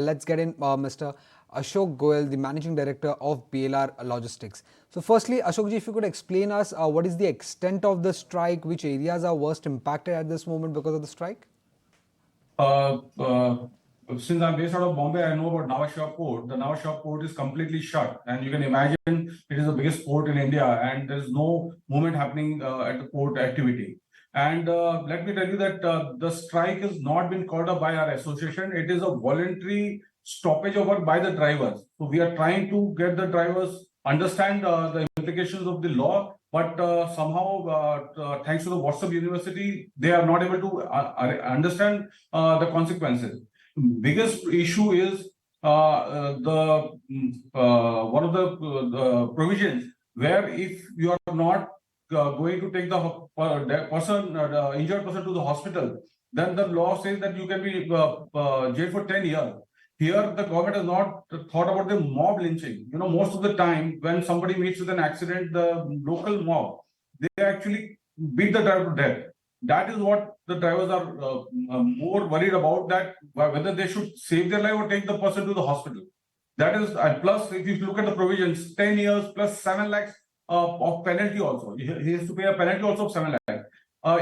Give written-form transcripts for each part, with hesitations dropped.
let's get in Mr. Ashok Goyal, the Managing Director of BLR Logistics. So firstly, Ashokji, if you could explain us what is the extent of the strike, which areas are worst impacted at this moment because of the strike? Uh, uh, since I'm based out of Bombay, I know about Navashah port. The Navashah port is completely shut, and you can imagine it is the biggest port in India, and there's no movement happening at the port activity. And let me tell you that the strike has not been called up by our association. It is a voluntary stoppage of work by the drivers. So we are trying to get the drivers understand the implications of the law, but somehow, thanks to the WhatsApp University, they are not able to understand the consequences. Biggest issue is the one of the provisions where if you are not going to take the person, injured person to the hospital, then the law says that you can be jailed for 10 years. Here, the government has not thought about the mob lynching. You know, most of the time when somebody meets with an accident, the local mob, they actually beat the driver to death. That is what the drivers are more worried about, that whether they should save their life or take the person to the hospital. That is, plus if you look at the provisions, 10 years plus 7 lakhs of penalty also. He has to pay a penalty also of 7 lakhs.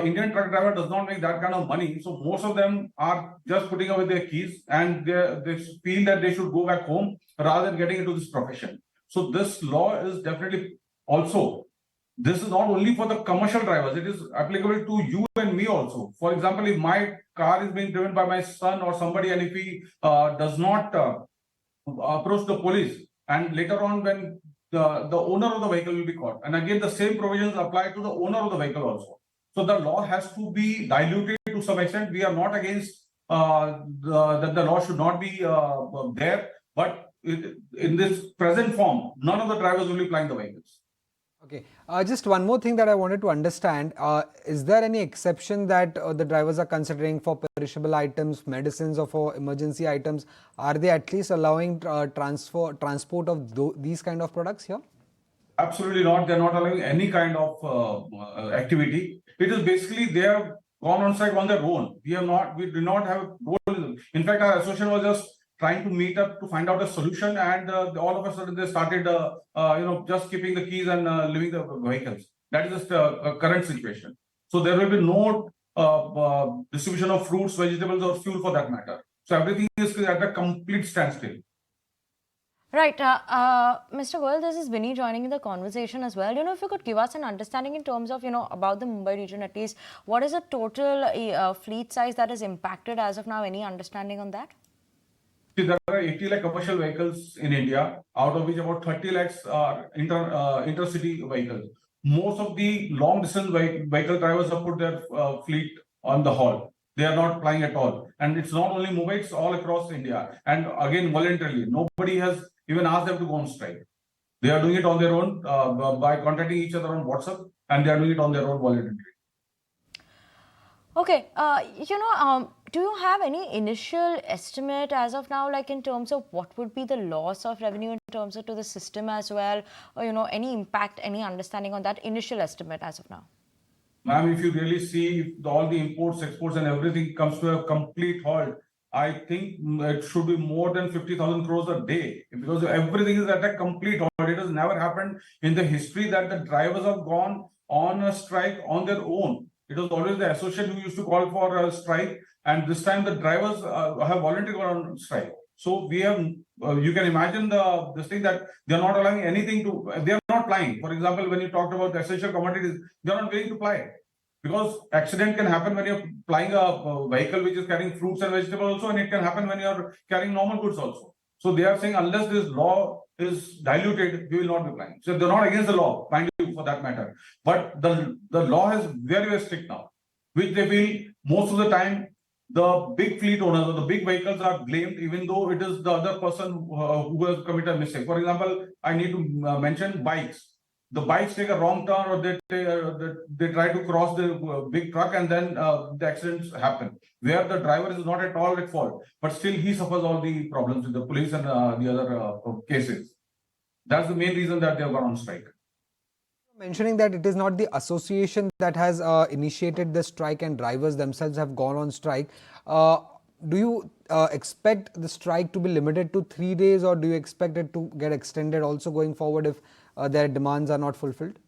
Indian truck driver does not make that kind of money. So most of them are just putting away their keys, and they feel that they should go back home rather than getting into this profession. So this law is definitely also, this is not only for the commercial drivers, it is applicable to you and me also. For example, if my car is being driven by my son or somebody, and if he does not approach the police, and later on when the owner of the vehicle will be caught, and again the same provisions apply to the owner of the vehicle also. So the law has to be diluted to some extent. We are not against that the law should not be there, but in this present form, none of the drivers will be plying the vehicles. Okay, just one more thing that I wanted to understand. Is there any exception that the drivers are considering for perishable items, medicines, or for emergency items? Are they at least allowing transport of these kind of products here? Absolutely not. They're not allowing any kind of activity. It is basically they have gone on strike on their own. We do not have a role. In fact, our association was just trying to meet up to find out a solution, and all of a sudden they started, just keeping the keys and leaving the vehicles. That is just a current situation. So there will be no distribution of fruits, vegetables, or fuel for that matter. So everything is at a complete standstill. Right. Mr. Goyal, this is Vinny joining in the conversation as well. If you could give us an understanding in terms of, about the Mumbai region at least, what is the total fleet size that is impacted as of now? Any understanding on that? There are 80 lakh commercial vehicles in India, out of which about 30 lakhs are intercity vehicles. Most of the long distance vehicle drivers have put their fleet on the halt. They are not flying at all. And it's not only Mumbai, it's all across India. And again, voluntarily, nobody has even asked them to go on strike. They are doing it on their own by contacting each other on WhatsApp, and they are doing it on their own voluntarily. Okay, do you have any initial estimate as of now, like in terms of what would be the loss of revenue in terms of to the system as well, or any impact, any understanding on that initial estimate as of now? Ma'am, if you really see, if all the imports, exports, and everything comes to a complete halt, I think it should be more than 50,000 crores a day, because everything is at a complete halt. It has never happened in the history that the drivers have gone on a strike on their own. It was always the association who used to call for a strike, and this time the drivers have voluntarily gone on strike. So we have, you can imagine this thing that they are not allowing anything to, they are not flying. For example, when you talked about the essential commodities, they are not willing to fly. Because accident can happen when you're flying a vehicle which is carrying fruits and vegetables also, and it can happen when you're carrying normal goods also. So they are saying unless this law is diluted, we will not be flying. So they're not against the law, mind you, for that matter. But the law is very, very strict now, which they feel most of the time the big fleet owners or the big vehicles are blamed, even though it is the other person who has committed a mistake. For example, I need to mention bikes. The bikes take a wrong turn, or they try to cross the big truck, and then the accidents happen, where the driver is not at all at fault, but still he suffers all the problems with the police and the other cases. That's the main reason that they have gone on strike. Mentioning that it is not the association that has initiated the strike and drivers themselves have gone on strike. Do you expect the strike to be limited to 3 days, or do you expect it to get extended also going forward if their demands are not fulfilled?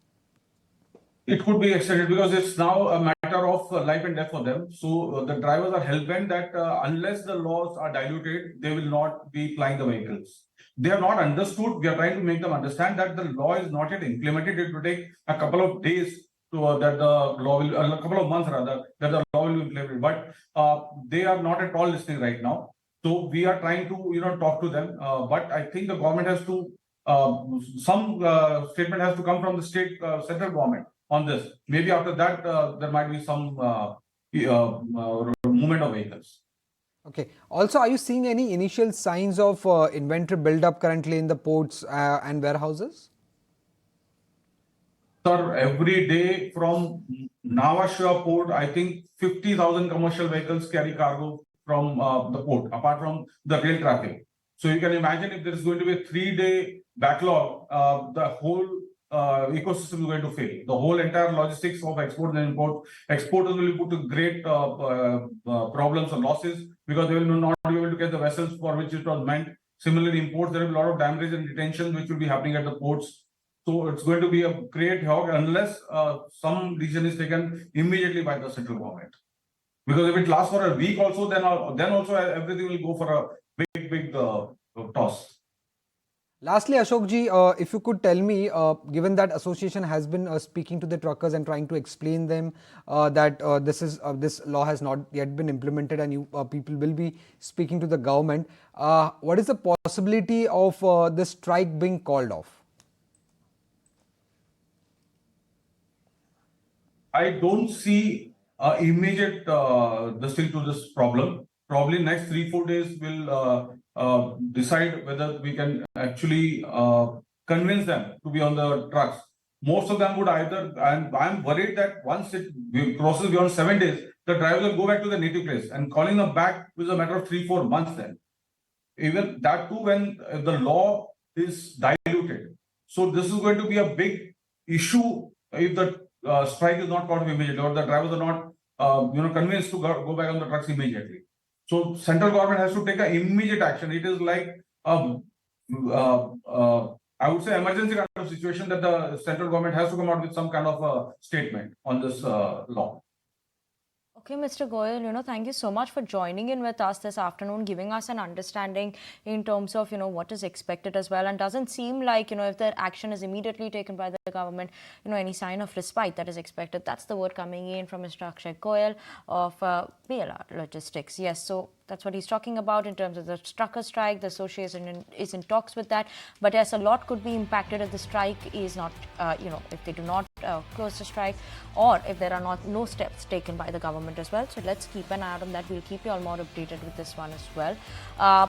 It could be extended because it's now a matter of life and death for them. So the drivers are hell-bent that unless the laws are diluted, they will not be plying the vehicles. They have not understood. We are trying to make them understand that the law is not yet implemented. It will take a couple of days to that the law will, a couple of months rather, that the law will be implemented. But they are not at all listening right now. So we are trying to talk to them. But I think the government has to some statement has to come from the state central government on this. Maybe after that, there might be some movement of vehicles. Okay. Also, are you seeing any initial signs of inventory build-up currently in the ports and warehouses? Sir, every day from Navashia port, I think 50,000 commercial vehicles carry cargo from the port, apart from the rail traffic. So you can imagine if there is going to be a 3-day backlog, the whole ecosystem is going to fail. The whole entire logistics of export and import, exporters will be put to great problems or losses because they will not be able to get the vessels for which it was meant. Similarly, imports, there will be a lot of damage and detention which will be happening at the ports. So it's going to be a great hog unless some decision is taken immediately by the central government. Because if it lasts for a week also, then also everything will go for a big toss. Lastly, Ashok ji, if you could tell me, given that association has been speaking to the truckers and trying to explain them that this law has not yet been implemented and you people will be speaking to the government, what is the possibility of this strike being called off? I don't see immediate thing to this problem. Probably next 3-4 days will decide whether we can actually convince them to be on the trucks. Most of them would either, and I'm worried that once it crosses beyond 7 days, the driver will go back to the native place, and calling them back is a matter of 3-4 months then. Even that too when the law is diluted. So this is going to be a big issue if the strike is not called off immediately or the drivers are not convinced to go back on the trucks immediately. So central government has to take an immediate action. It is like I would say emergency kind of situation that the central government has to come out with some kind of a statement on this law. Okay, Mr. Goyal, thank you so much for joining in with us this afternoon, giving us an understanding in terms of, what is expected as well. And doesn't seem like, if the action is immediately taken by the government, any sign of respite that is expected. That's the word coming in from Mr. Ashok Goyal of BLR Logistics. Yes, so that's what he's talking about in terms of the trucker strike. The association is in talks with that. But yes, a lot could be impacted if the strike is not, if they do not close the strike, or if there are no steps taken by the government as well. So let's keep an eye on that. We'll keep you all more updated with this one as well.